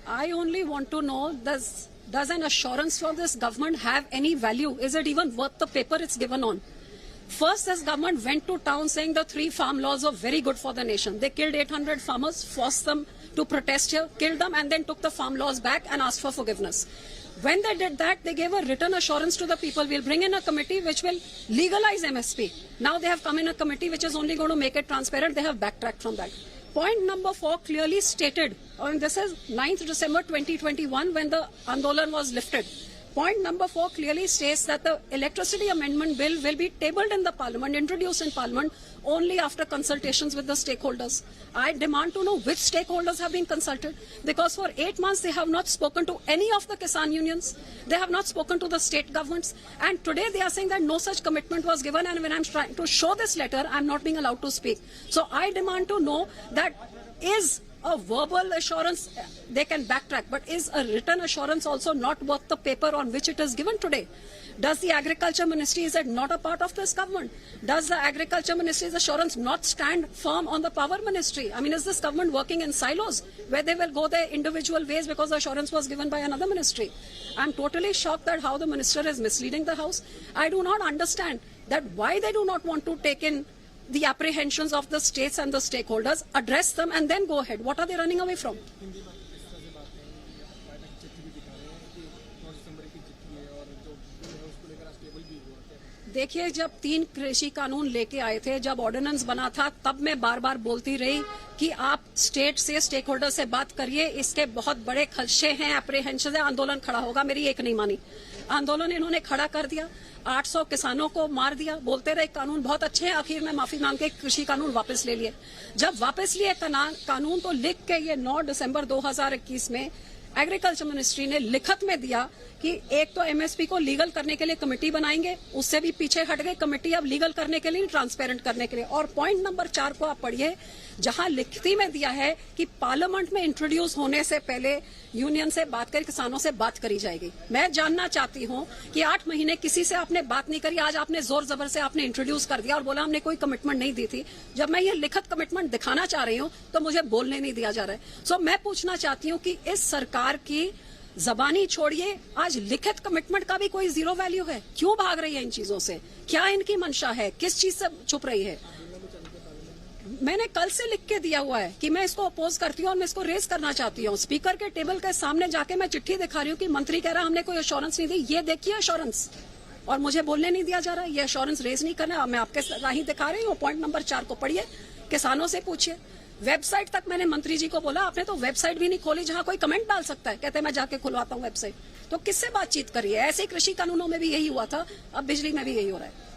I only want to know, does an assurance for this government have any value? Is it even worth the paper it's given on? First, this government went to town saying the 3 farm laws are very good for the nation. They killed 800 farmers, forced them to protest here, killed them, and then took the farm laws back and asked for forgiveness. When they did that, they gave a written assurance to the people. We'll bring in a committee which will legalize MSP. Now they have come in a committee which is only going to make it transparent. They have backtracked from that. Point number 4 clearly stated, and this is 9th December 2021 when the Andolan was lifted. Point number 4 clearly states that the electricity amendment bill will be tabled in the parliament, introduced in parliament only after consultations with the stakeholders. I demand to know which stakeholders have been consulted, because for 8 months they have not spoken to any of the Kisan unions. They have not spoken to the state governments. And today they are saying that no such commitment was given, and when I'm trying to show this letter, I'm not being allowed to speak. So I demand to know that is a verbal assurance, they can backtrack, but is a written assurance also not worth the paper on which it is given today? Does the Agriculture Ministry, is it not a part of this government? Does the Agriculture Ministry's assurance not stand firm on the Power Ministry? I mean, is this government working in silos where they will go their individual ways because the assurance was given by another ministry? I'm totally shocked at how the minister is misleading the House. I do not understand that why they do not want to take in the apprehensions of the states and the stakeholders, address them and then go ahead. What are they running away from? देखिए, जब 3 कृषि कानून लेके आए थे, जब ordinance बना था, तब मैं बार बार बोलती रही कि आप स्टेट से, स्टेक होल्डर से बात करिए, इसके बहुत बड़े खदशे हैं, अप्रीहेंशन है, आंदोलन खड़ा होगा। मेरी एक नहीं मानी, आंदोलन इन्होंने खड़ा कर दिया, 800 किसानों को मार दिया, बोलते रहे कानून बहुत अच्छे हैं, आखिर में माफी मांग के कृषि कानून वापस ले लिए। जब वापस लिए कानून तो लिख के ये 9 दिसंबर 2021 में एग्रीकल्चर मिनिस्ट्री ने लिखत में दिया कि एक तो एमएसपी को लीगल करने के लिए कमेटी बनाएंगे, उससे भी पीछे हट गए, कमेटी अब लीगल करने के लिए, ट्रांसपेरेंट करने के लिए। और पॉइंट नंबर 4 को आप पढ़िए, जहां लिखती में दिया है कि पार्लियामेंट में इंट्रोड्यूस होने से पहले यूनियन से बात कर, किसानों से बात करी जाएगी। मैं जानना चाहती हूं कि 8 महीने किसी से आपने बात नहीं करी, आज आपने जोर जबर से आपने इंट्रोड्यूस कर दिया और बोला हमने कोई कमिटमेंट नहीं दी थी। जब मैं ये लिखित कमिटमेंट दिखाना चाह रही हूं तो मुझे बोलने नहीं दिया जा रहा है। सो मैं पूछना चाहती हूं कि इस सरकार की जबानी छोड़िए, आज लिखित कमिटमेंट का भी कोई जीरो वैल्यू है? क्यों भाग रही है इन चीजों से? क्या इनकी मंशा है? किस चीज से छुप रही है? मैंने कल से लिख के दिया हुआ है कि मैं इसको अपोज करती हूँ और मैं इसको रेज करना चाहती हूँ। स्पीकर के टेबल के सामने जाके मैं चिट्ठी दिखा रही हूँ कि मंत्री कह रहा हमने कोई एश्योरेंस नहीं दी। ये देखिए एश्योरेंस, और मुझे बोलने नहीं दिया जा रहा। ये एश्योरेंस रेज नहीं करना। मैं आपके राही दिखा रही हूँ। पॉइंट नंबर 4 को पढ़िए, किसानों से पूछिए। वेबसाइट तक मैंने मंत्री जी को बोला, आपने तो वेबसाइट भी नहीं खोली जहां कोई कमेंट डाल सकता है। कहते मैं जाके खुलवाता हूं वेबसाइट। तो किससे बातचीत करिए? ऐसे कृषि कानूनों में भी यही हुआ था, अब बिजली में भी यही हो रहा है।